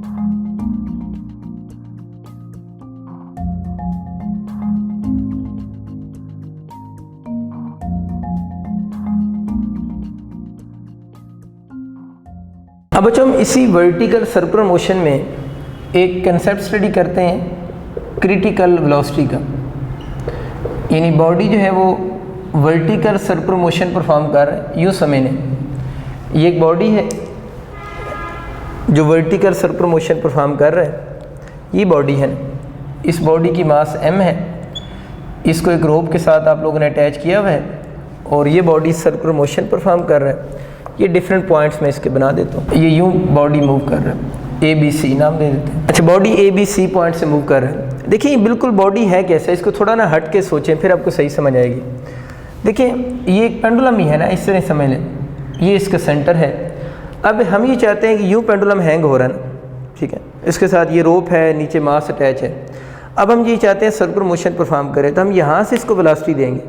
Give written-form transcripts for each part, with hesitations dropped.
अब बच्चों हम इसी वर्टिकल सर्कुलर मोशन में एक कंसेप्ट स्टडी करते हैं क्रिटिकल वेलोसिटी का। यानी बॉडी जो है वो वर्टिकल सर्कुलर मोशन परफॉर्म कर रहा है। यूँ समझने, ये एक बॉडी है जो वर्टिकल सर्कुलर मोशन परफॉर्म कर रहा है। ये बॉडी है, इस बॉडी की मास m है, इसको एक रोप के साथ आप लोगों ने अटैच किया हुआ है और ये बॉडी सर्कुलर मोशन परफॉर्म कर रहा है। ये डिफरेंट पॉइंट्स में इसके बना देता हूँ। ये यूँ बॉडी मूव कर रहा है, ABC नाम दे देते हैं। अच्छा, बॉडी ABC पॉइंट से मूव कर रहा है। देखिए बिल्कुल बॉडी है कैसे, इसको थोड़ा ना हट के सोचें फिर आपको सही समझ आएगी। देखिए ये एक पेंडुलम ही है ना, इस तरह समझ लें, ये इसका सेंटर है। अब हम ये चाहते हैं कि यूँ पेंडुलम हैंग हो रहा है ना, ठीक है, इसके साथ ये रोप है, नीचे मास अटैच है। अब हम ये चाहते हैं सर्कुलर मोशन परफॉर्म करें, तो हम यहाँ से इसको वेलोसिटी देंगे।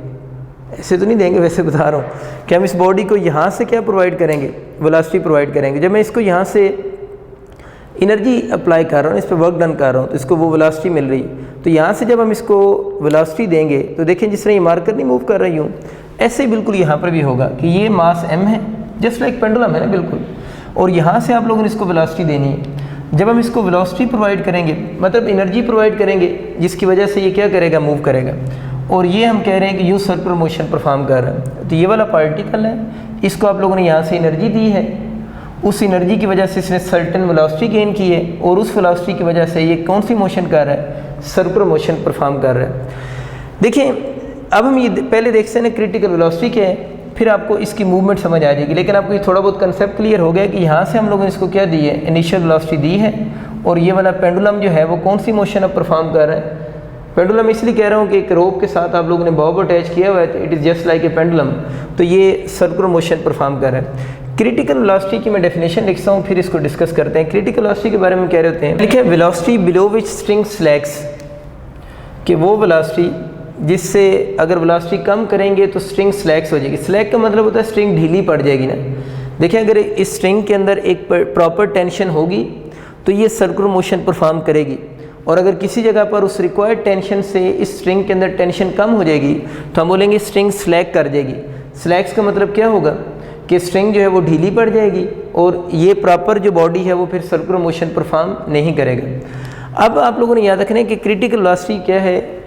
ऐसे तो नहीं देंगे, वैसे बता रहा हूँ कि हम इस बॉडी को यहाँ से क्या प्रोवाइड करेंगे, वेलोसिटी प्रोवाइड करेंगे। जब मैं इसको यहाँ से एनर्जी अप्लाई कर रहा हूँ, इस पर वर्क डन कर रहा हूँ, तो इसको वो वेलोसिटी मिल रही। तो यहाँ से जब हम इसको वेलोसिटी देंगे तो देखें जिस तरह ये मार्कर नहीं मूव कर रही हूँ, ऐसे बिल्कुल यहाँ पर भी होगा कि ये मास m है, जस्ट लाइक पेंडुलम है ना बिल्कुल, और यहाँ से आप लोगों ने इसको वेलोसिटी देनी है। जब हम इसको वेलोसिटी प्रोवाइड करेंगे, मतलब एनर्जी प्रोवाइड करेंगे, जिसकी वजह से ये क्या करेगा, मूव करेगा, और ये हम कह रहे हैं कि यू सर्कुलर मोशन परफॉर्म कर रहा है। तो ये वाला पार्टिकल है, इसको आप लोगों ने यहाँ से एनर्जी दी है, उस एनर्जी की वजह से इसने सर्टेन वेलोसिटी गेन की है, और उस वेलोसिटी की वजह से ये कौन सी मोशन कर रहा है, सर्कुलर मोशन परफॉर्म कर रहा है। देखिए अब हम ये पहले देखते हैं ना क्रिटिकल वेलोसिटी क्या है, फिर आपको इसकी मूवमेंट समझ आ जाएगी। लेकिन आपको ये थोड़ा बहुत कंसेप्ट क्लियर हो गया कि यहाँ से हम लोगों ने इसको क्या दी है, इनिशियल वेलोसिटी दी है, और ये वाला पेंडुलम जो है वो कौन सी मोशन अब परफॉर्म कर रहा है। पेंडुलम इसलिए कह रहा हूँ कि एक रोप के साथ आप लोगों ने बॉब अटैच किया हुआ है, तो it is just like a pendulum, तो ये सर्कुलर मोशन परफॉर्म कर रहा है। क्रिटिकल वेलोसिटी की मैं डेफिनेशन लिखता हूँ, फिर इसको डिस्कस करते हैं। क्रिटिकल वेलोसिटी के बारे में कह रहे होते हैं, देखिए velocity below which string slacks, कि वो वेलोसिटी जिससे अगर वेलोसिटी कम करेंगे तो स्ट्रिंग स्लैक्स हो जाएगी। स्लैक का मतलब होता है स्ट्रिंग ढीली पड़ जाएगी ना। देखिए अगर इस स्ट्रिंग के अंदर एक प्रॉपर टेंशन होगी तो ये सर्कुलर मोशन परफॉर्म करेगी, और अगर किसी जगह पर उस रिक्वायर्ड टेंशन से इस स्ट्रिंग के अंदर टेंशन कम हो जाएगी तो हम बोलेंगे स्ट्रिंग स्लैक कर जाएगी। स्लैक्स का मतलब क्या होगा कि स्ट्रिंग जो है वो ढीली पड़ जाएगी और ये प्रॉपर जो बॉडी है वो फिर सर्कुलर मोशन परफॉर्म नहीं करेगा। अब आप लोगों ने याद रखना है कि क्रिटिकल वेलोसिटी क्या है,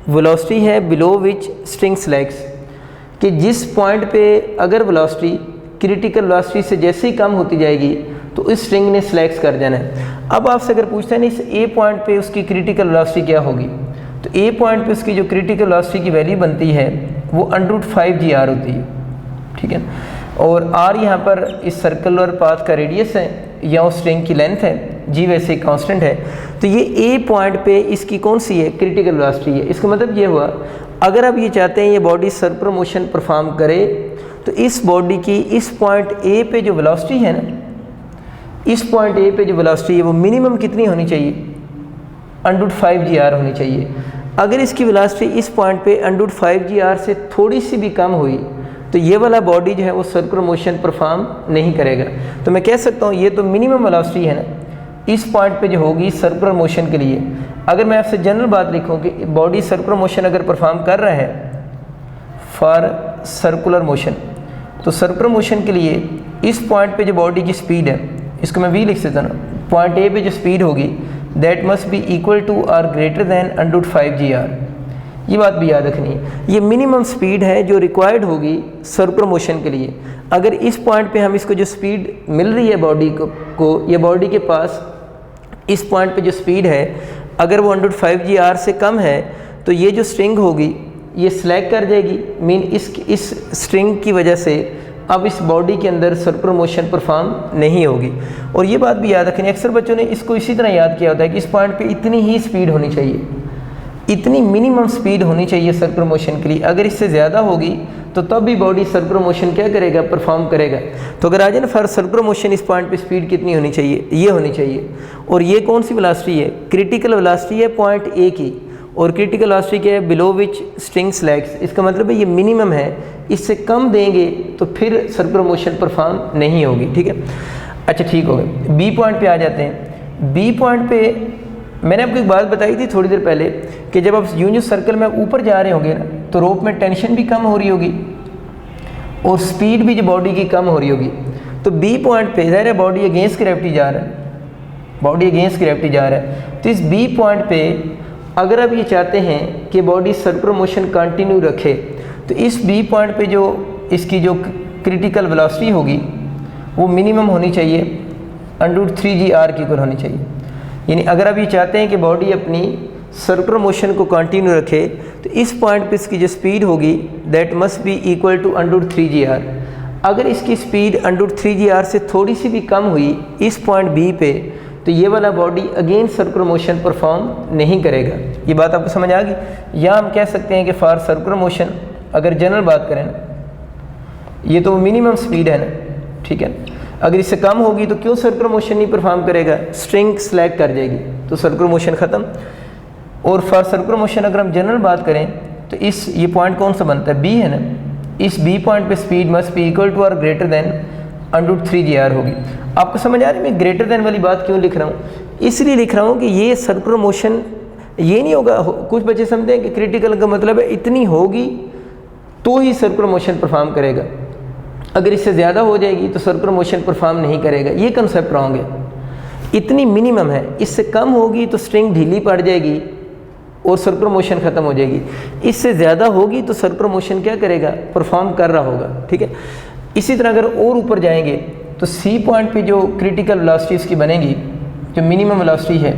वेलोसिटी है बिलो विच स्ट्रिंग स्लैक्स, कि जिस पॉइंट पे अगर वेलोसिटी क्रिटिकल वेलोसिटी से जैसे ही कम होती जाएगी तो इस स्ट्रिंग ने स्लैक्स कर जाना है। अब आपसे अगर पूछते हैं इस ए पॉइंट पे उसकी क्रिटिकल वेलोसिटी क्या होगी, तो ए पॉइंट पे उसकी जो क्रिटिकल वेलोसिटी की वैल्यू बनती है वो √5gr होती है, ठीक है। और r यहाँ पर इस सर्कुलर पाथ का रेडियस है या उस स्ट्रिंग की लेंथ है, g वैसे कांस्टेंट है। तो ये ए पॉइंट पे इसकी कौन सी है, क्रिटिकल वेलोसिटी है। इसका मतलब ये हुआ अगर आप ये चाहते हैं ये बॉडी सर्कुलर मोशन परफॉर्म करे तो इस बॉडी की इस पॉइंट ए पे जो वेलोसिटी है ना, इस पॉइंट ए पे जो वेलोसिटी है वो मिनिमम कितनी होनी चाहिए, √5gr होनी चाहिए। अगर इसकी वेलोसिटी इस पॉइंट पे √5gr से थोड़ी सी भी कम हुई तो ये वाला बॉडी जो है वो सर्कुलर मोशन परफॉर्म नहीं करेगा। तो मैं कह सकता हूँ ये तो मिनिमम वेलोसिटी है ना, इस पॉइंट पे जो होगी सर्कुलर मोशन के लिए। अगर मैं आपसे जनरल बात लिखूँ कि बॉडी सर्कुलर मोशन अगर परफॉर्म कर रहा है फॉर सर्कुलर मोशन, तो सर्कुलर मोशन के लिए इस पॉइंट पे जो बॉडी की स्पीड है, इसको मैं v लिख सकता हूँ, पॉइंट ए पे जो स्पीड होगी that must be equal to or greater than √5gr। ये बात भी याद रखनी है, ये मिनिमम स्पीड है जो रिक्वायर्ड होगी सर्कुलर मोशन के लिए। अगर इस पॉइंट पे हम इसको जो स्पीड मिल रही है बॉडी को ये बॉडी के पास इस पॉइंट पे जो स्पीड है अगर वो 5gr से कम है तो ये जो स्ट्रिंग होगी ये स्लैक कर जाएगी। मीन इस स्ट्रिंग की वजह से अब इस बॉडी के अंदर सर्कुलर मोशन परफॉर्म नहीं होगी। और ये बात भी याद रखनी, अक्सर बच्चों ने इसको इसी तरह याद किया होता है कि इस पॉइंट पे इतनी ही स्पीड होनी चाहिए, इतनी मिनिमम स्पीड होनी चाहिए सर्कुलर मोशन के लिए। अगर इससे ज़्यादा होगी तो तब भी बॉडी सर्कुलर मोशन क्या करेगा, परफॉर्म करेगा। तो अगर आ जाए ना फॉर सर्कुलर मोशन इस पॉइंट पे स्पीड कितनी होनी चाहिए, ये होनी चाहिए। और ये कौन सी वेलोसिटी है, क्रिटिकल वेलोसिटी है पॉइंट ए की, और क्रिटिकल वेलोसिटी क्या है, बिलो विच स्ट्रिंग स्लैक्स। इसका मतलब है ये मिनिमम है, इससे कम देंगे तो फिर सर्कुलर मोशन परफॉर्म नहीं होगी, ठीक है। अच्छा ठीक हो गया। बी पॉइंट पे आ जाते हैं। बी पॉइंट पे मैंने आपको एक बात बताई थी थोड़ी देर पहले कि जब आप यूं सर्कल में ऊपर जा रहे होंगे ना तो रोप में टेंशन भी कम हो रही होगी और स्पीड भी जो बॉडी की कम हो रही होगी। तो बी पॉइंट पे ज़ाहिर है बॉडी अगेंस्ट ग्रेविटी जा रहा है, बॉडी अगेंस्ट ग्रेविटी जा रहा है। तो इस बी पॉइंट पे अगर आप ये चाहते हैं कि बॉडी सर्कुलर मोशन कंटिन्यू रखे तो इस बी पॉइंट पे जो इसकी जो क्रिटिकल वेलोसिटी होगी वो मिनिमम होनी चाहिए √3g/r की इक्वल होनी चाहिए। यानी अगर आप ये चाहते हैं कि बॉडी अपनी सर्कुलर मोशन को कंटिन्यू रखे तो इस पॉइंट पे इसकी जो स्पीड होगी that must be equal to √3g/r। अगर इसकी स्पीड √3g/r से थोड़ी सी भी कम हुई इस पॉइंट बी पे तो ये वाला body against circular motion perform नहीं करेगा। ये बात आपको समझ आ गई। या हम कह सकते हैं कि फॉर सर्कुलर मोशन अगर जनरल बात करें ना, ये तो मिनिमम स्पीड है ना, ठीक है। अगर इससे कम होगी तो क्यों सर्कुलर मोशन नहीं परफॉर्म करेगा, स्ट्रिंग स्लैग कर जाएगी तो सर्कुलर मोशन ख़त्म। और फॉर सर्कुलर मोशन अगर हम जनरल बात करें तो इस ये पॉइंट कौन सा बनता है, बी है ना, इस बी पॉइंट पे speed must be equal to और ग्रेटर देन √3g/r होगी। आपको समझ आ रही है मैं ग्रेटर देन वाली बात क्यों लिख रहा हूँ, इसलिए लिख रहा हूँ कि ये सर्कुलर मोशन ये नहीं होगा। कुछ बच्चे समझते हैं कि क्रिटिकल का मतलब है इतनी होगी तो ही सर्कुलर मोशन परफॉर्म करेगा, अगर इससे ज़्यादा हो जाएगी तो सर्कुलर मोशन परफॉर्म नहीं करेगा। ये कंसेप्ट रॉन्ग है। इतनी मिनिमम है, इससे कम होगी तो स्ट्रिंग ढीली पड़ जाएगी और सर्कुलर मोशन ख़त्म हो जाएगी। इससे ज़्यादा होगी तो सर्कुलर मोशन क्या करेगा, परफॉर्म कर रहा होगा, ठीक है। इसी तरह अगर और ऊपर जाएंगे तो सी पॉइंट पे जो क्रिटिकल वेलोसिटी इसकी बनेगी, जो मिनिमम वेलोसिटी है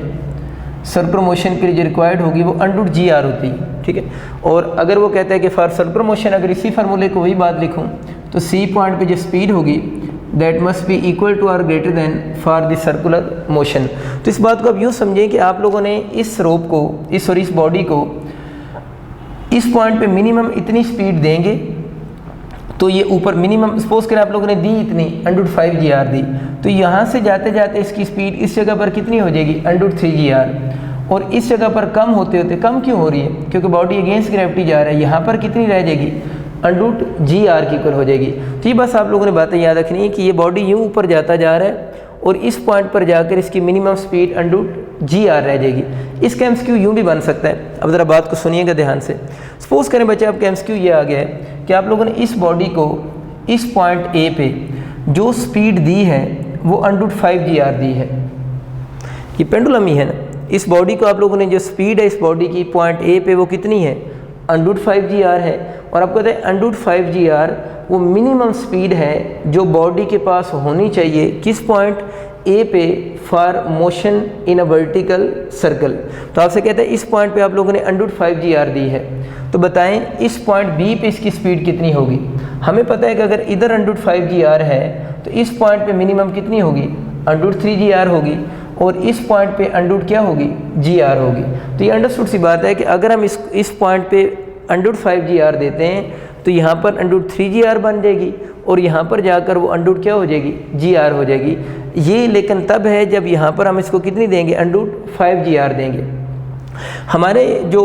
सर्कुलर मोशन के लिए जो रिक्वायर्ड होगी वो √g/r होती है, ठीक है। और अगर वो कहता है कि फॉर सर्कुलर मोशन अगर इसी फार्मूले को वही बात लिखूँ तो सी पॉइंट पे जो स्पीड होगी that must be equal to और greater than for the circular motion. तो इस बात को आप यूँ समझें कि आप लोगों ने इस रोप को इस बॉडी को इस पॉइंट पे मिनिमम इतनी स्पीड देंगे तो ये ऊपर मिनिमम सपोज करें आप लोगों ने दी इतनी √5g/r दी, तो यहाँ से जाते जाते इसकी स्पीड इस जगह पर कितनी हो जाएगी √3g/r, और इस जगह पर कम होते होते कम क्यों हो रही है, क्योंकि बॉडी अगेंस्ट ग्रेविटी जा रहा है, यहाँ पर कितनी रह जाएगी √g/r की इक्वल हो जाएगी। तो ये बस आप लोगों ने बातें याद रखनी है कि ये बॉडी यूँ ऊपर जाता जा रहा है और इस पॉइंट पर जाकर इसकी मिनिमम स्पीड √g/r रह जाएगी। इसका MCQ यूँ भी बन सकता है। अब ज़रा बात को सुनिएगा ध्यान से। सपोज करें बच्चे आपका MCQ ये आ गया है कि आप लोगों ने इस बॉडी को इस पॉइंट A पे जो स्पीड दी है वो √5g/r दी है। ये पेंडुलम ही है ना, इस बॉडी को आप लोगों ने जो स्पीड है इस बॉडी की पॉइंट A पे वो कितनी है √5g/r है। और आपको पता है √5g/r वो मिनिमम स्पीड है जो बॉडी के पास होनी चाहिए किस पॉइंट A पे for motion in a vertical circle. तो आपसे कहते हैं इस पॉइंट पे आप लोगों ने √5g/r दी है, तो बताएं इस पॉइंट B पे इसकी स्पीड कितनी होगी। हमें पता है कि अगर इधर √5g/r है तो इस पॉइंट पे मिनिमम कितनी होगी √3g/r होगी और इस पॉइंट पे क्या होगी g/r होगी। तो ये अंडरस्टूड सी बात है कि अगर हम इस पॉइंट पे √5g/r देते हैं तो यहाँ पर √3g/r बन जाएगी और यहाँ पर जाकर वो क्या हो जाएगी g/r हो जाएगी। ये लेकिन तब है जब यहाँ पर हम इसको कितनी देंगे √5g/r देंगे। हमारे जो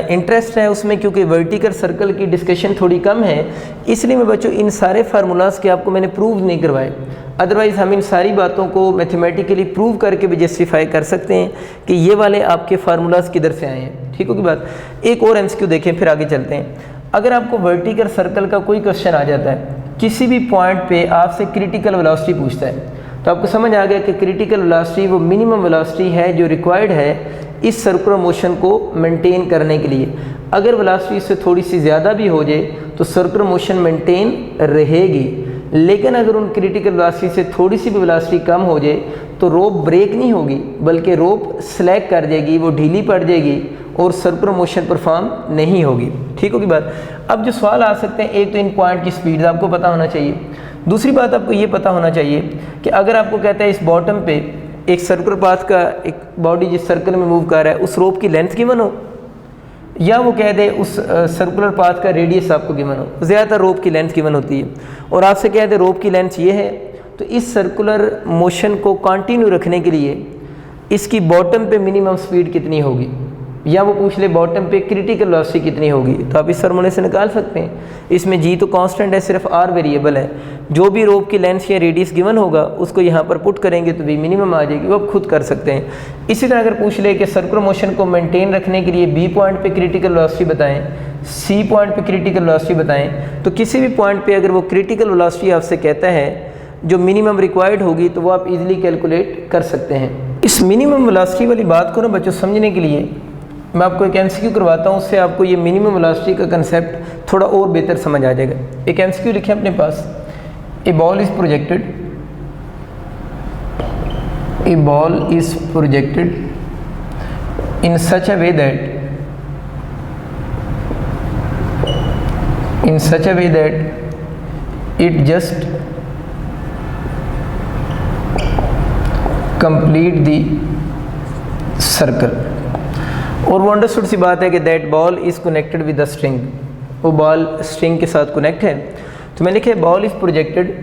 इंटरेस्ट है उसमें क्योंकि वर्टिकल सर्कल की डिस्कशन थोड़ी कम है, इसलिए मैं बच्चों इन सारे फार्मूलाज के आपको मैंने प्रूव नहीं करवाए। अदरवाइज़ हम इन सारी बातों को मैथमेटिकली प्रूव करके भी जस्टिफाई कर सकते हैं कि ये वाले आपके फार्मूलाज किधर से आए हैं, ठीक होगी बात। एक और MCQ देखें फिर आगे चलते हैं। अगर आपको वर्टिकल सर्कल का कोई क्वेश्चन आ जाता है, किसी भी पॉइंट पे आपसे क्रिटिकल वेलोसिटी पूछता है, तो आपको समझ आ गया कि क्रिटिकल वेलोसिटी वो मिनिमम वेलोसिटी है जो रिक्वायर्ड है इस सर्कुलर मोशन को मेंटेन करने के लिए। अगर वेलोसिटी इससे थोड़ी सी ज़्यादा भी हो जाए तो सर्कुलर मोशन मेंटेन रहेगी, लेकिन अगर उन क्रिटिकल वेलोसिटी से थोड़ी सी भी वेलोसिटी कम हो जाए तो रोप ब्रेक नहीं होगी बल्कि रोप स्लैग कर जाएगी, वो ढीली पड़ जाएगी और सर्कुलर मोशन परफॉर्म नहीं होगी, ठीक होगी बात। अब जो सवाल आ सकते हैं, एक तो इन पॉइंट की स्पीड आपको पता होना चाहिए, दूसरी बात आपको ये पता होना चाहिए कि अगर आपको कहता है इस बॉटम पे एक सर्कुलर पाथ का एक बॉडी जिस सर्कल में मूव कर रहा है उस रोप की लेंथ गिवन हो, या वो कह दे उस सर्कुलर पाथ का रेडियस आपको गिवन हो। ज़्यादातर रोप की लेंथ गिवन होती है और आपसे कह दे रोप की लेंथ ये है, तो इस सर्कुलर मोशन को कंटिन्यू रखने के लिए इसकी बॉटम पे मिनिमम स्पीड कितनी होगी। या वो पूछ ले बॉटम पे क्रिटिकल वेलोसिटी कितनी होगी, तो आप इस फार्मूले से निकाल सकते हैं। इसमें जी तो कांस्टेंट है, सिर्फ आर वेरिएबल है। जो भी रोप की लेंथ या रेडियस गिवन होगा उसको यहाँ पर पुट करेंगे तो वी मिनिमम आ जाएगी, वो आप खुद कर सकते हैं। इसी तरह अगर पूछ ले कि सर्कुलर मोशन को मेंटेन रखने के लिए बी पॉइंट पे क्रिटिकल वेलोसिटी बताएं, सी पॉइंट पे क्रिटिकल वेलोसिटी बताएं, तो किसी भी पॉइंट पे अगर वो क्रिटिकल वेलोसिटी आपसे कहता है जो मिनिमम रिक्वायर्ड होगी तो वो आप इजीली कैलकुलेट कर सकते हैं। इस मिनिमम वेलोसिटी वाली बात को ना बच्चों समझने के लिए मैं आपको एक एमसीक्यू करवाता हूँ, उससे आपको ये मिनिमम वेलोसिटी का कंसेप्ट थोड़ा और बेहतर समझ आ जाएगा। एक एमसीक्यू लिखें अपने पास, a ball is projected, a ball is projected in such a way that it just complete the circle। और वो अंडरस्टूड सी बात है कि that ball is connected with the string, वो बॉल स्ट्रिंग के साथ कनेक्ट है। तो मैं लिखे ball is projected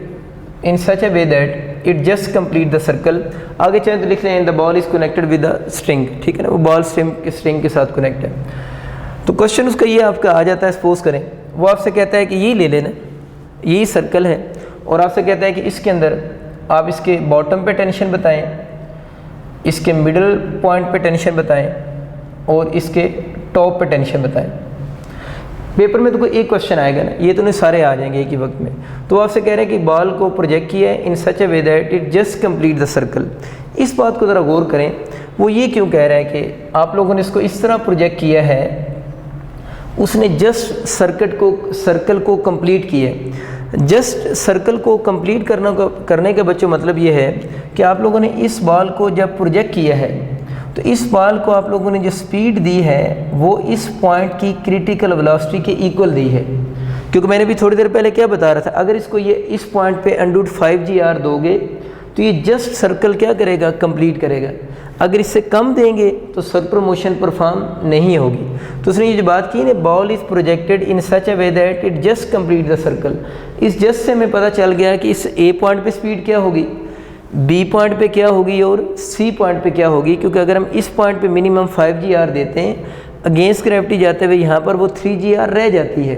in such a way that it just complete the circle. आगे चाहे तो लिख लें the ball is connected with the string, ठीक है ना, वो बॉल स्ट्रिंग के साथ कनेक्ट है। तो क्वेश्चन उसका ये आपका आ जाता है, सपोज करें वो आपसे कहता है कि ये ले लेना, यही सर्कल है, और आपसे कहता है कि इसके अंदर आप इसके बॉटम पे टेंशन बताएं, इसके मिडल पॉइंट पे टेंशन बताएं और इसके टॉप पे टेंशन बताएं। पेपर में तो कोई एक क्वेश्चन आएगा ना, ये तो नहीं सारे आ जाएंगे एक ही वक्त में। तो आपसे कह रहे हैं कि बॉल को प्रोजेक्ट किया है in such a way that it just complete the circle. इस बात को ज़रा गौर करें, वो ये क्यों कह रहा है कि आप लोगों ने इसको इस तरह प्रोजेक्ट किया है, उसने जस्ट सर्कल को कंप्लीट किया। जस्ट सर्कल को कंप्लीट करने का बच्चों मतलब ये है कि आप लोगों ने इस बॉल को जब प्रोजेक्ट किया है तो इस बॉल को आप लोगों ने जो स्पीड दी है वो इस पॉइंट की क्रिटिकल वेलोसिटी के इक्वल दी है। क्योंकि मैंने भी थोड़ी देर पहले क्या बता रहा था, अगर इसको ये इस पॉइंट पे √5gr दोगे तो ये जस्ट सर्कल क्या करेगा, कंप्लीट करेगा। अगर इससे कम देंगे तो सर्कुलर मोशन परफॉर्म नहीं होगी। तो उसने ये जो बात की ना, ball is projected in such a way that it just complete the circle, इस जस्ट से हमें पता चल गया कि इस ए पॉइंट पे स्पीड क्या होगी, बी पॉइंट पे क्या होगी और सी पॉइंट पे क्या होगी। क्योंकि अगर हम इस पॉइंट पे मिनिमम 5gr देते हैं, अगेंस्ट ग्रेविटी जाते हुए यहाँ पर वो 3gr रह जाती है,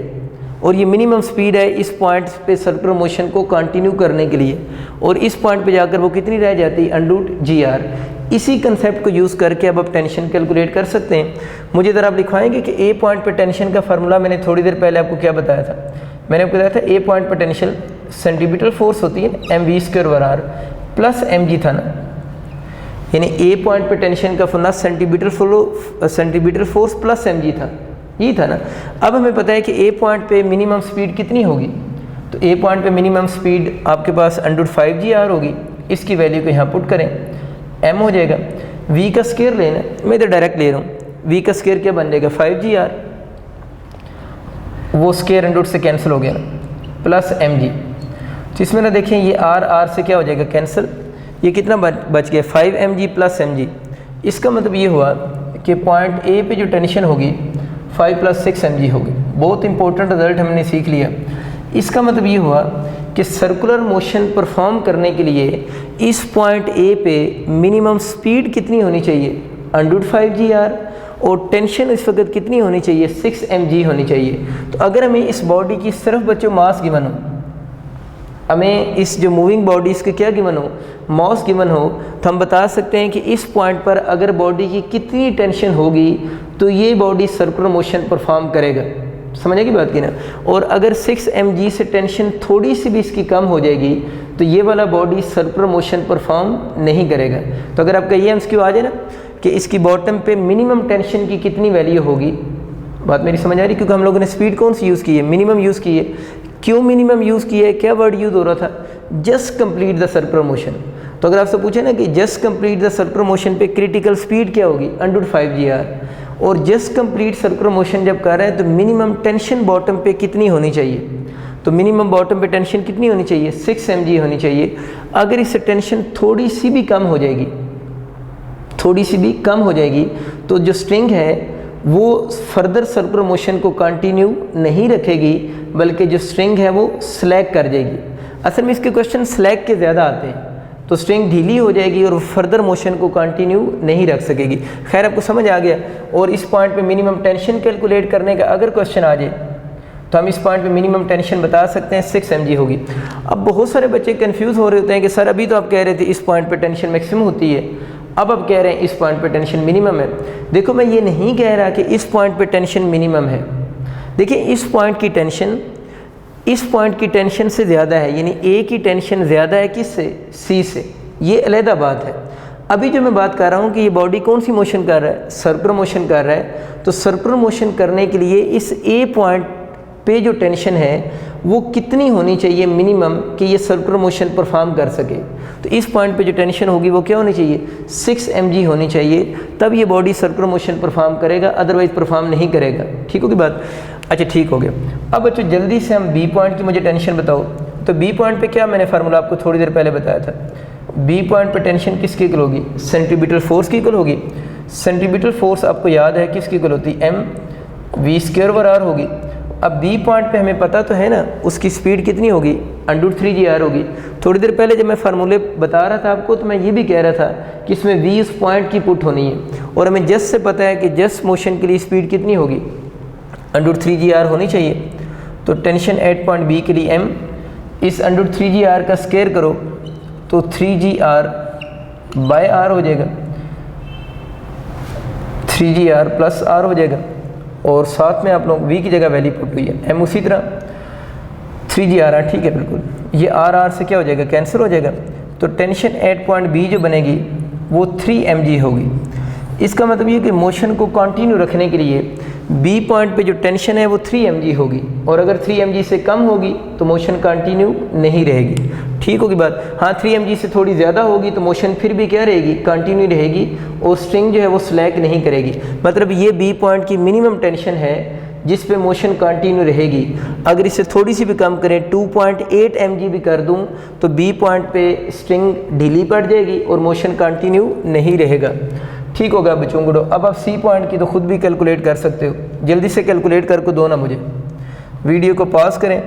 और ये मिनिमम स्पीड है इस पॉइंट पे सर्कुलर मोशन को कंटिन्यू करने के लिए, और इस पॉइंट पे जाकर वो कितनी रह जाती है, √gr। इसी कंसेप्ट को यूज़ करके अब आप टेंशन कैलकुलेट कर सकते हैं। मुझे ज़रा आप लिखवाएंगे कि ए पॉइंट पे टेंशन का फार्मूला मैंने थोड़ी देर पहले आपको क्या बताया था। मैंने आपको बताया था ए पॉइंट पे टेंशन सेंटीमीटर फोर्स होती है mv² प्लस mg था ना, यानी ए पॉइंट पे टेंशन का formula centimetre force plus mg था, यही था ना। अब हमें पता है कि ए पॉइंट पे मिनिमम स्पीड कितनी होगी, तो ए पॉइंट पे मिनिमम स्पीड आपके पास √5gr होगी। इसकी वैल्यू को यहाँ पुट करें, m हो जाएगा, v का स्क्वायर लेना, मैं इधर डायरेक्ट ले रहा हूँ, v का स्क्वायर क्या बन जाएगा 5gr, वो स्क्वायर √ से कैंसिल हो गया ना, प्लस mg। तो इसमें ना देखें ये r से क्या हो जाएगा कैंसिल, ये कितना बच गया 5mg प्लस mg। इसका मतलब ये हुआ कि पॉइंट ए पे जो टेंशन होगी 5 + 6 mg होगी। बहुत इंपॉर्टेंट रिजल्ट हमने सीख लिया। इसका मतलब ये हुआ कि सर्कुलर मोशन परफॉर्म करने के लिए इस पॉइंट ए पे मिनिमम स्पीड कितनी होनी चाहिए, √5gr, और टेंशन इस वक्त कितनी होनी चाहिए, 6 mg होनी चाहिए। तो अगर हमें इस बॉडी की सिर्फ बच्चों मास गिवन हो, हमें इस जो मूविंग बॉडीज़ के क्या गिवन हो, मास गिवन हो, तो हम बता सकते हैं कि इस पॉइंट पर अगर बॉडी की कितनी टेंशन होगी तो ये बॉडी सर्कुलर मोशन परफॉर्म करेगा। समझने की बात की ना। और अगर 6 mg से टेंशन थोड़ी सी भी इसकी कम हो जाएगी तो ये वाला बॉडी सर्कुलर मोशन परफॉर्म नहीं करेगा। तो अगर आपका ये एमसीक्यू आ जाए ना कि इसकी बॉटम पे मिनिमम टेंशन की कितनी वैल्यू होगी, बात मेरी समझ आ रही, क्योंकि हम लोगों ने स्पीड कौन सी यूज़ की है, मिनिमम यूज़ की है। क्यों मिनिमम यूज़ किया है, क्या वर्ड यूज़ हो रहा था, just complete the circular motion. तो अगर आपसे पूछे ना कि just complete the circular motion पे क्रिटिकल स्पीड क्या होगी, √5gr, और जस्ट कंप्लीट सर्कुलर मोशन जब कर रहे हैं तो मिनिमम टेंशन बॉटम पे कितनी होनी चाहिए, तो मिनिमम बॉटम पे टेंशन कितनी होनी चाहिए, 6 mg होनी चाहिए। अगर इससे टेंशन थोड़ी सी भी कम हो जाएगी, थोड़ी सी भी कम हो जाएगी, तो जो स्ट्रिंग है वो फर्दर सर्कुलर मोशन को कंटिन्यू नहीं रखेगी, बल्कि जो स्ट्रिंग है वो स्लैग कर जाएगी। असल में इसके क्वेश्चन स्लैग के ज़्यादा आते हैं, तो स्ट्रिंग ढीली हो जाएगी और फर्दर मोशन को कंटिन्यू नहीं रख सकेगी। खैर आपको समझ आ गया। और इस पॉइंट पे मिनिमम टेंशन कैलकुलेट करने का अगर क्वेश्चन आ जाए तो हम इस पॉइंट पे मिनिमम टेंशन बता सकते हैं 6 mg होगी। अब बहुत सारे बच्चे कंफ्यूज हो रहे होते हैं कि सर अभी तो आप कह रहे थे इस पॉइंट पे टेंशन मैक्सिमम होती है, अब आप कह रहे हैं इस पॉइंट पे टेंशन मिनिमम है। देखो मैं ये नहीं कह रहा कि इस पॉइंट पे टेंशन मिनिमम है। देखिए इस पॉइंट की टेंशन इस पॉइंट की टेंशन से ज़्यादा है, यानी ए की टेंशन ज़्यादा है किससे, सी से। ये अलहदा बात है। अभी जो मैं बात कर रहा हूँ कि ये बॉडी कौन सी मोशन कर रहा है, सर्कुलर मोशन कर रहा है। तो सर्कुलर मोशन करने के लिए इस ए पॉइंट पे जो टेंशन है वो कितनी होनी चाहिए मिनिमम कि ये सर्कुलर मोशन परफॉर्म कर सके। तो इस पॉइंट पे जो टेंशन होगी वो क्या होनी चाहिए, 6 mg होनी चाहिए, तब ये बॉडी सर्कुलर मोशन परफॉर्म करेगा, अदरवाइज परफॉर्म नहीं करेगा। ठीक होगी बात। अच्छा ठीक हो गया। अब बच्चों जल्दी से हम बी पॉइंट की मुझे टेंशन बताओ। तो बी पॉइंट पे क्या मैंने फार्मूला आपको थोड़ी देर पहले बताया था। बी पॉइंट पे टेंशन किसकी इक्वल होगी, सेंट्रीब्यूटल फोर्स की इक्वल होगी। सेंट्रीब्यूटल फोर्स आपको याद है किसकी इक्वल होती है, mv²/r होगी। अब बी पॉइंट पे हमें पता तो है ना उसकी स्पीड कितनी होगी, √3gr होगी। थोड़ी देर पहले जब मैं फार्मूले बता रहा था आपको तो मैं ये भी कह रहा था कि इसमें v उस पॉइंट की पुट होनी है, और हमें जस्ट से पता है कि जस्ट मोशन के लिए स्पीड कितनी होगी, √3gr होनी चाहिए। तो टेंशन एट पॉइंट बी के लिए m, इस √3gr का स्क्वायर करो तो 3gr/r हो जाएगा, 3gr+r हो जाएगा, और साथ में आप लोग v की जगह वैल्यू पुट हुई है m उसी तरह 3gr। ठीक है बिल्कुल, ये r से क्या हो जाएगा, कैंसिल हो जाएगा। तो टेंशन एट पॉइंट बी जो बनेगी वो 3 mg होगी। इसका मतलब ये कि मोशन को कंटिन्यू रखने के लिए बी पॉइंट पे जो टेंशन है वो 3 mg होगी, और अगर 3 mg से कम होगी तो मोशन कंटिन्यू नहीं रहेगी। ठीक होगी बात। हाँ 3 mg से थोड़ी ज़्यादा होगी तो मोशन फिर भी क्या रहेगी, कंटिन्यू रहेगी, और स्ट्रिंग जो है वो स्लैक नहीं करेगी। मतलब ये बी पॉइंट की मिनिमम टेंशन है जिस पे मोशन कंटिन्यू रहेगी। अगर इसे थोड़ी सी भी कम करें 2.8 mg भी कर दूं तो बी पॉइंट पे स्ट्रिंग ढीली पड़ जाएगी और मोशन कंटिन्यू नहीं रहेगा। ठीक होगा बच्चों को। अब आप सी पॉइंट की तो खुद भी कैलकुलेट कर सकते हो, जल्दी से कैलकुलेट करके दो ना मुझे। वीडियो को पॉज करें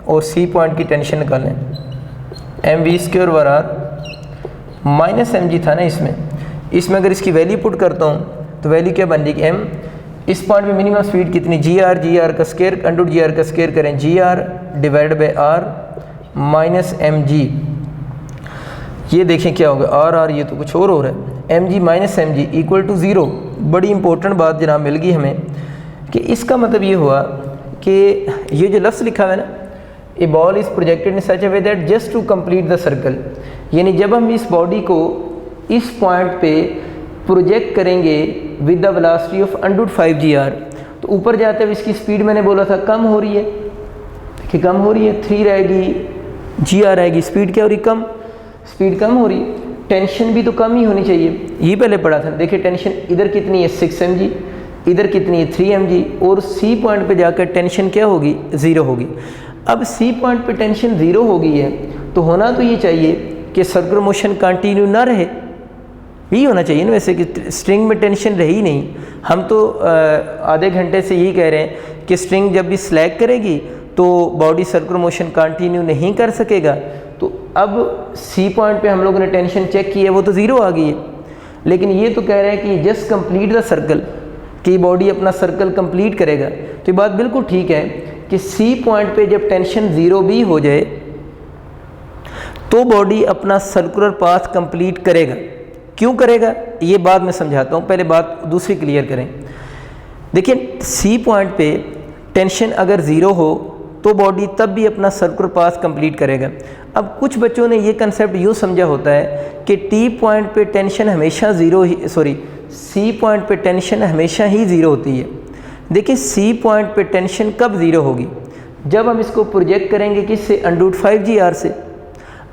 और सी पॉइंट की टेंशन निकालें। mv²/r -mg था ना इसमें अगर इसकी वैल्यू पुट करता हूँ तो वैल्यू क्या बन जाएगी, m। इस पॉइंट में मिनिमम स्पीड कितनी, gr का स्क्वायर √gr का स्क्वायर करें, gr/r -mg। ये देखें क्या होगा, r ये तो कुछ और हो रहा है, mg -mg = 0। बड़ी इंपॉर्टेंट बात जनाब मिल गई हमें कि इसका मतलब ये हुआ कि ये जो लफ्ज़ लिखा हुआ है ना, a ball is projected in such a way that just to complete the circle, यानी जब हम इस बॉडी को इस पॉइंट पे प्रोजेक्ट करेंगे with the velocity of √5gr, तो ऊपर जाते हुए इसकी स्पीड मैंने बोला था कम हो रही है, देखिए कम हो रही है, 3 रहेगी, gr रहेगी, स्पीड क्या हो रही, कम, स्पीड कम हो रही। टेंशन भी तो कम ही होनी चाहिए, ये पहले पढ़ा था। देखिए टेंशन इधर कितनी है 6 mg, इधर कितनी है 3 mg, और सी पॉइंट पे जाकर टेंशन क्या होगी, 0 होगी। अब सी पॉइंट पे टेंशन 0 हो गई है तो होना तो ये चाहिए कि सर्कुलर मोशन कंटिन्यू ना रहे, यही होना चाहिए ना। वैसे कि स्ट्रिंग में टेंशन रही नहीं, हम तो आधे घंटे से यही कह रहे हैं कि स्ट्रिंग जब भी स्लैक करेगी तो बॉडी सर्कुलर मोशन कंटिन्यू नहीं कर सकेगा। तो अब सी पॉइंट पे हम लोगों ने टेंशन चेक की है वो तो 0 आ गई है, लेकिन ये तो कह रहे हैं कि जस्ट कंप्लीट द सर्कल, कि बॉडी अपना सर्कल कंप्लीट करेगा। तो ये बात बिल्कुल ठीक है कि सी पॉइंट पे जब टेंशन 0 भी हो जाए तो बॉडी अपना सर्कुलर पाथ कंप्लीट करेगा। क्यों करेगा ये बात मैं समझाता हूँ, पहले बात दूसरी क्लियर करें। देखिए सी पॉइंट पे टेंशन अगर 0 हो तो बॉडी तब भी अपना सर्कुलर पाथ कंप्लीट करेगा। अब कुछ बच्चों ने ये कंसेप्ट यूँ समझा होता है कि टी पॉइंट पे टेंशन हमेशा सी पॉइंट पे टेंशन हमेशा ही 0 होती है। देखिए सी पॉइंट पे टेंशन कब 0 होगी, जब हम इसको प्रोजेक्ट करेंगे किससे, √5gr से।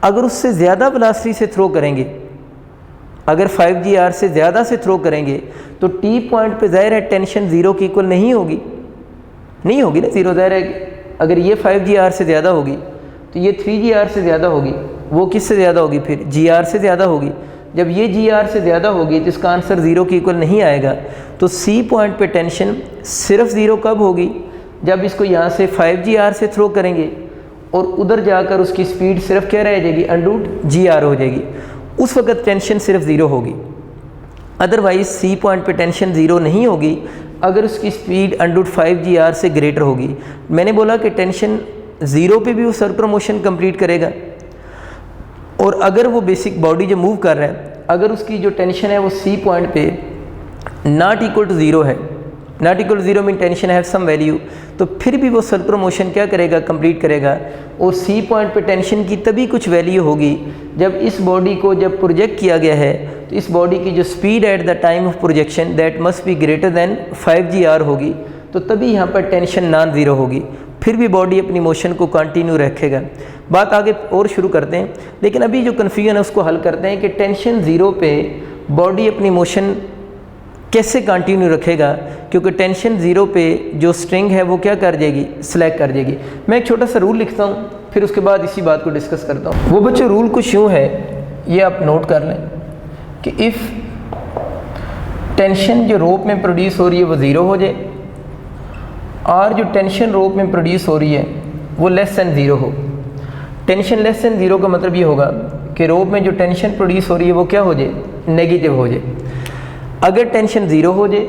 अगर उससे ज़्यादा वेलोसिटी से थ्रो करेंगे, अगर 5gr से ज़्यादा से थ्रो करेंगे तो टी पॉइंट पे ज़ाहिर है टेंशन 0 की इक्वल नहीं होगी ना, 0 ज़ाहिर है। अगर ये 5gr से ज़्यादा होगी तो ये 3gr से ज़्यादा होगी, वो किससे ज़्यादा होगी, फिर gr से ज़्यादा होगी। जब ये gr से ज़्यादा होगी तो इसका आंसर 0 की इक्वल नहीं आएगा। तो सी पॉइंट पे टेंशन सिर्फ 0 कब होगी, जब इसको यहाँ से 5gr से थ्रो करेंगे और उधर जाकर उसकी स्पीड सिर्फ क्या रह जाएगी, √gr हो जाएगी। उस वक्त टेंशन सिर्फ ज़ीरो होगी। अदरवाइज़ सी पॉइंट पे टेंशन ज़ीरो नहीं होगी अगर उसकी स्पीड √5 g/r से ग्रेटर होगी। मैंने बोला कि टेंशन ज़ीरो पे भी वो सर्कुलर मोशन कंप्लीट करेगा, और अगर वो बेसिक बॉडी जो मूव कर रहा है, अगर उसकी जो टेंशन है वो सी पॉइंट पे नॉट इक्वल टू ज़ीरो है, not equal to zero mean tension have some value, तो फिर भी वो सर्कुलर मोशन क्या करेगा, कंप्लीट करेगा। और सी पॉइंट पे टेंशन की तभी कुछ वैल्यू होगी जब इस बॉडी को जब प्रोजेक्ट किया गया है, तो इस बॉडी की जो speed at the time of projection that must be greater then 5 g/r होगी, तो तभी यहाँ पर टेंशन नॉन ज़ीरो होगी, फिर भी बॉडी अपनी मोशन को कंटिन्यू रखेगा। बात आगे और शुरू करते हैं, लेकिन अभी जो कन्फ्यूजन है उसको हल करते हैं कि टेंशन ज़ीरो पे बॉडी अपनी मोशन कैसे कंटिन्यू रखेगा, क्योंकि टेंशन ज़ीरो पे जो स्ट्रिंग है वो क्या कर जाएगी, स्लैक कर जाएगी। मैं एक छोटा सा रूल लिखता हूँ, फिर उसके बाद इसी बात को डिस्कस करता हूँ। वो बच्चों रूल कुछ यूँ है, ये आप नोट कर लें कि इफ़ टेंशन जो रोप में प्रोड्यूस हो रही है वो ज़ीरो हो जाए, और जो टेंशन रोप में प्रोड्यूस हो रही है वो लेस दैन ज़ीरो हो। टेंशन लेस दैन ज़ीरो का मतलब ये होगा कि रोप में जो टेंशन प्रोड्यूस हो रही है वो क्या हो जाए, नेगेटिव हो जाए। अगर टेंशन ज़ीरो हो जाए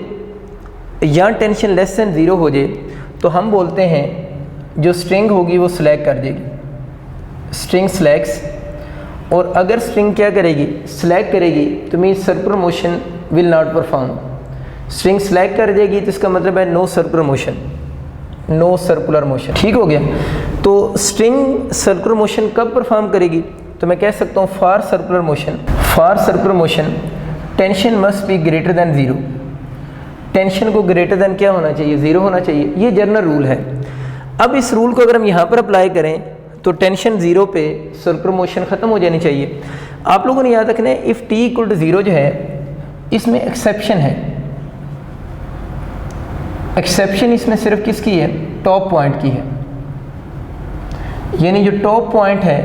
या टेंशन लेस दैन ज़ीरो हो जाए, तो हम बोलते हैं जो स्ट्रिंग होगी वो स्लैक कर देगी, स्ट्रिंग स्लैक्स। और अगर स्ट्रिंग क्या करेगी, स्लैक करेगी, तो mean circular motion will not perform. String slack कर देगी तो इसका मतलब है no circular motion, no circular motion. ठीक हो गया। तो स्ट्रिंग सर्कुलर मोशन कब परफॉर्म करेगी, तो मैं कह सकता हूँ for circular motion, for circular motion tension must be greater than zero. Tension को ग्रेटर दैन क्या होना चाहिए, ज़ीरो होना चाहिए। ये जनरल रूल है। अब इस रूल को अगर हम यहाँ पर अप्लाई करें तो टेंशन ज़ीरो पे सर्कुलर मोशन ख़त्म हो जानी चाहिए। आप लोगों ने याद रखना है if T equal to zero जो है, इसमें एक्सेप्शन है। एक्सेप्शन इसमें सिर्फ किसकी है, टॉप पॉइंट की है। यानी जो टॉप पॉइंट है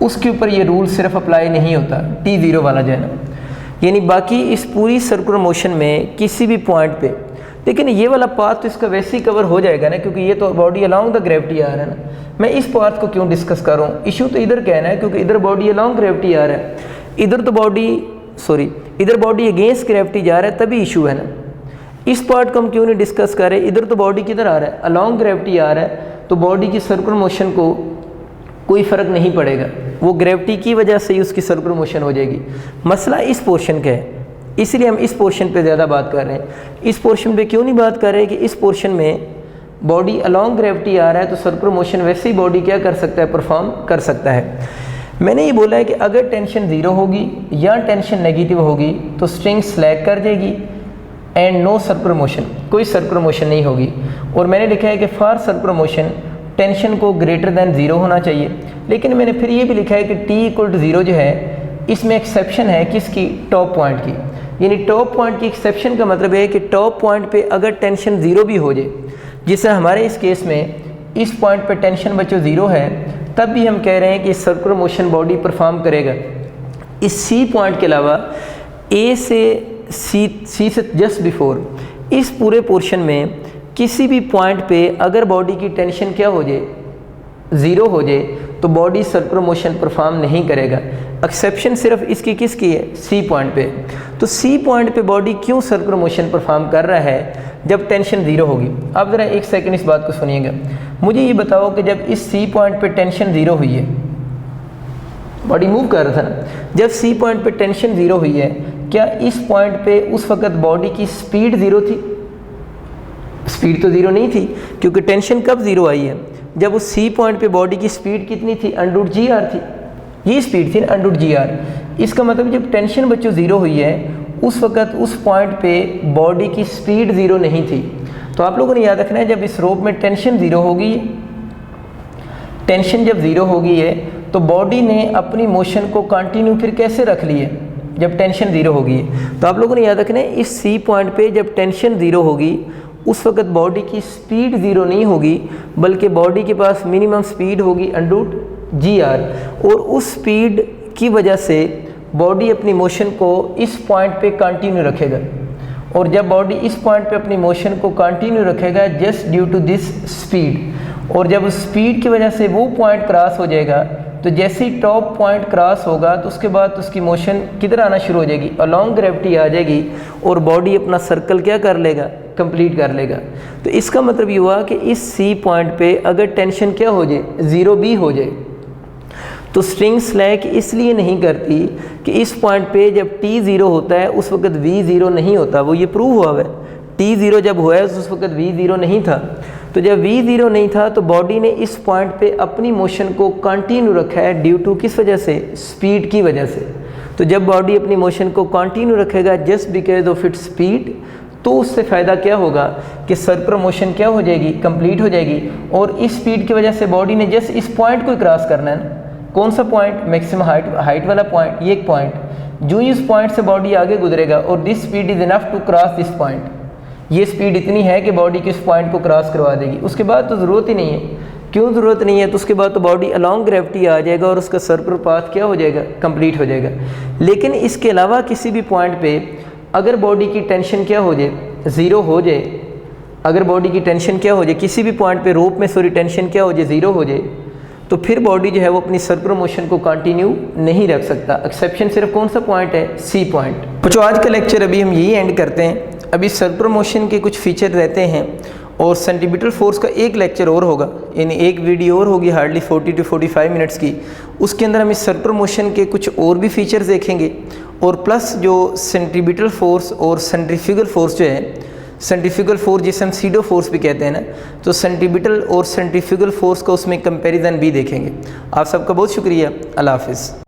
उसके ऊपर ये रूल सिर्फ अप्लाई नहीं होता, टी ज़ीरो वाला जो है ना। यानी बाकी इस पूरी सर्कुलर मोशन में किसी भी पॉइंट पे, लेकिन ये वाला पाथ तो इसका वैसे ही कवर हो जाएगा ना, क्योंकि ये तो बॉडी अलोंग द ग्रेविटी आ रहा है ना। मैं इस पाथ को क्यों डिस्कस कर रहा हूँ, इशू तो इधर कहना है क्योंकि इधर बॉडी अलोंग ग्रेविटी आ रहा है, इधर तो बॉडी इधर बॉडी अगेंस्ट ग्रेविटी जा रहा है, तभी इशू है ना। इस पार्ट को हम क्यों नहीं डिस्कस करें, इधर तो बॉडी किधर आ रहा है, अलोंग ग्रेविटी आ रहा है, तो बॉडी की सर्कुलर मोशन को कोई फ़र्क नहीं पड़ेगा, वो ग्रेविटी की वजह से ही उसकी सर्कुलर मोशन हो जाएगी। मसला इस पोर्शन का है, इसलिए हम इस पोर्शन पे ज़्यादा बात कर रहे हैं। इस पोर्शन पे क्यों नहीं बात कर रहे कि इस पोर्शन में बॉडी अलोंग ग्रेविटी आ रहा है, तो सर्कुलर मोशन वैसे ही बॉडी क्या कर सकता है, परफॉर्म कर सकता है। मैंने ये बोला है कि अगर टेंशन ज़ीरो होगी या टेंशन नेगेटिव होगी तो स्ट्रिंग स्लैक कर जाएगी एंड नो सर्कुलर मोशन, कोई सर्कुलर मोशन नहीं होगी। और मैंने लिखा है कि फॉर सर्कुलर मोशन टेंशन को ग्रेटर दैन ज़ीरो होना चाहिए। लेकिन मैंने फिर ये भी लिखा है कि टी इक्वल टू ज़ीरो जो है, इसमें एक्सेप्शन है किसकी, टॉप पॉइंट की। यानी टॉप पॉइंट की एक्सेप्शन का मतलब है कि टॉप पॉइंट पे अगर टेंशन ज़ीरो भी हो जाए, जिससे हमारे इस केस में इस पॉइंट पे टेंशन बच्चों ज़ीरो है, तब भी हम कह रहे हैं कि सर्कुलर मोशन बॉडी परफॉर्म करेगा। इस सी पॉइंट के अलावा ए से सी से जस्ट बिफोर, इस पूरे पोर्शन में किसी भी पॉइंट पे अगर बॉडी की टेंशन क्या हो जाए, ज़ीरो हो जाए, तो बॉडी सर्कुलर मोशन परफॉर्म नहीं करेगा। एक्सेप्शन सिर्फ इसकी किसकी है, सी पॉइंट पे। तो सी पॉइंट पे बॉडी क्यों सर्कुलर मोशन परफॉर्म कर रहा है जब टेंशन ज़ीरो होगी। आप ज़रा एक सेकंड इस बात को सुनिएगा। मुझे ये बताओ कि जब इस सी पॉइंट पे टेंशन ज़ीरो हुई है, बॉडी मूव कर रहा था ना, जब सी पॉइंट पे टेंशन ज़ीरो हुई है, क्या इस पॉइंट पे उस वक्त बॉडी की स्पीड ज़ीरो थी? स्पीड तो ज़ीरो नहीं थी, क्योंकि टेंशन कब ज़ीरो आई है, जब उस सी पॉइंट पे बॉडी की स्पीड कितनी थी, √g/r थी। ये स्पीड थी ना, √g/r। इसका मतलब जब टेंशन बच्चों ज़ीरो हुई है, उस वक्त उस पॉइंट पे बॉडी की स्पीड ज़ीरो नहीं थी। तो आप लोगों ने याद रखना है, जब इस रोप में टेंशन ज़ीरो होगी, टेंशन जब ज़ीरो हो गई है, तो बॉडी ने अपनी मोशन को कंटिन्यू फिर कैसे रख ली है, जब टेंशन ज़ीरो होगी। तो आप लोगों ने याद रखना है, इस सी पॉइंट पे जब टेंशन ज़ीरो होगी, उस वक्त बॉडी की स्पीड ज़ीरो नहीं होगी, बल्कि बॉडी के पास मिनिमम स्पीड होगी √g/r, और उस स्पीड की वजह से बॉडी अपनी मोशन को इस पॉइंट पे कंटिन्यू रखेगा। और जब बॉडी इस पॉइंट पे अपनी मोशन को कंटिन्यू रखेगा just due to this speed, और जब उस स्पीड की वजह से वो पॉइंट क्रॉस हो जाएगा, तो जैसे ही टॉप पॉइंट क्रॉस होगा तो उसके बाद उसकी मोशन किधर आना शुरू हो जाएगी, अलॉन्ग ग्रेविटी आ जाएगी और बॉडी अपना सर्कल क्या कर लेगा, कंप्लीट कर लेगा। तो इसका मतलब ये हुआ कि इस सी पॉइंट पे अगर टेंशन क्या हो जाए, 0 भी हो जाए, तो स्ट्रिंग स्लैक इसलिए नहीं करती कि इस पॉइंट पे जब टी 0 होता है उस वक्त वी 0 नहीं होता। वो ये प्रूव हुआ है, टी 0 जब हुआ है उस वक्त वी 0 नहीं था। तो जब वी 0 नहीं था तो बॉडी ने इस पॉइंट पे अपनी मोशन को कंटिन्यू रखा है ड्यू टू किस वजह से, स्पीड की वजह से। तो जब बॉडी अपनी मोशन को कंटिन्यू रखेगा just because of its speed, तो उससे फ़ायदा क्या होगा कि सर्कुलर मोशन क्या हो जाएगी, कंप्लीट हो जाएगी। और इस स्पीड की वजह से बॉडी ने जस्ट इस पॉइंट को क्रॉस करना है ना, कौन सा पॉइंट, मैक्सिमम हाइट वाला पॉइंट, ये एक पॉइंट। जो ही इस पॉइंट से बॉडी आगे गुजरेगा और this speed is enough to cross this point, ये स्पीड इतनी है कि बॉडी को इस पॉइंट को क्रॉस करवा देगी। उसके बाद तो ज़रूरत ही नहीं है। क्यों ज़रूरत नहीं है? तो उसके बाद तो बॉडी अलॉन्ग ग्रेविटी आ जाएगा और उसका सर्कुलर पाथ क्या हो जाएगा, कंप्लीट हो जाएगा। लेकिन इसके अलावा किसी भी पॉइंट पे अगर बॉडी की टेंशन क्या हो जाए, 0 हो जाए, अगर बॉडी की टेंशन क्या हो जाए, किसी भी पॉइंट पे रोप में टेंशन क्या हो जाए, 0 हो जाए, तो फिर बॉडी जो है वो अपनी सर्कुलर मोशन को कंटिन्यू नहीं रख सकता। एक्सेप्शन सिर्फ कौन सा पॉइंट है, सी पॉइंट। तो आज का लेक्चर अभी हम यही एंड करते हैं। अभी सर्कुलर मोशन के कुछ फीचर रहते हैं और सेंटीमीटर फोर्स का एक लेक्चर और होगा, यानी एक वीडियो और होगी हार्डली 40 to 45 मिनट्स की। उसके अंदर हम इस सर्कुलर मोशन के कुछ और भी फीचर्स देखेंगे और प्लस जो सेंट्रीबिटल फोर्स और सेंट्रीफ्यूगल फोर्स जो है, सेंट्रीफ्यूगल फोर्स जिसे हम सीडो फोर्स भी कहते हैं ना, तो सेंट्रीबिटल और सेंट्रीफ्यूगल फोर्स का उसमें कंपैरिजन भी देखेंगे। आप सबका बहुत शुक्रिया। अल्लाह हाफिज़।